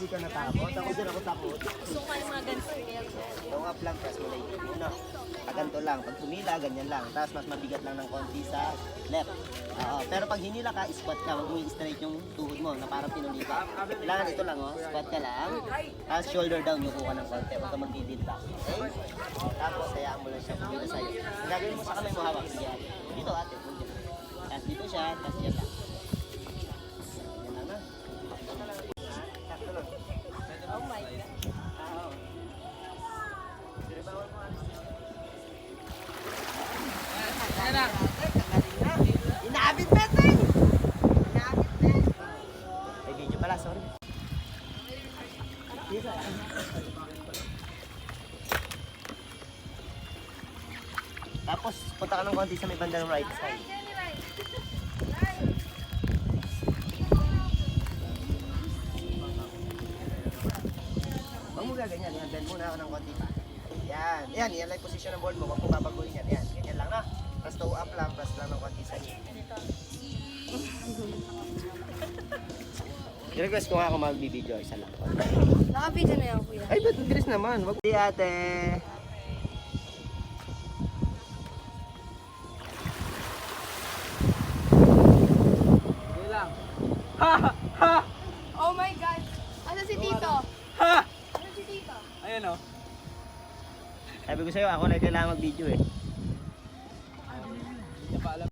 hindi ka natakot. Ako din ako takot. Gusto ko yung mga ganito. Tongue up lang, press mo lang yung muna. Ganito lang. Pag humila, ganyan lang. Tapos mas mabigat lang ng konti sa left. Oo. Pero pag hinila ka, squat ka. Huwag mo i-straight yung tuhod mo na parang pinuli ka. Kailangan ito lang, oh. Squat ka lang. Tapos shoulder down, yuko ka ng konti. Huwag ka mag-did back. Okay? Tapos, hayaan mo lang siya humila sa'yo. Ang gagawin mo sa kamay mo hawak. Sige, ate. Dito, ate. Tapos dito siya, tapos yan lang. Yan lang na. Sakto lang. Oh my God. Oo. Pero bawal mo alis. Inaabit na ito eh! Inaabit na eh! May video pala, sorry. Tapos, punta ka ng konti sa may bandang right side. Huwag mo gaganyan, yan. Bend muna ako ng konti pa. Yan. Yan, yan lang yung position ng ball mo. Huwag mo babaguhin yan. Yan, ganyan lang na. Plus toe up lang, plus lang ng konti sa inyo. I-request ko nga ako mag-video, isa lang. Naka-video na yan, kuya. Ay, ba't bilis naman? Wag di ate. Hindi lang. Ha! Ha! Oh my God! Ano si Tito? Ha! Ano si Tito? Ayun o. Sabi ko sa'yo, ako na kailangan mag-video eh. Hindi pa alam.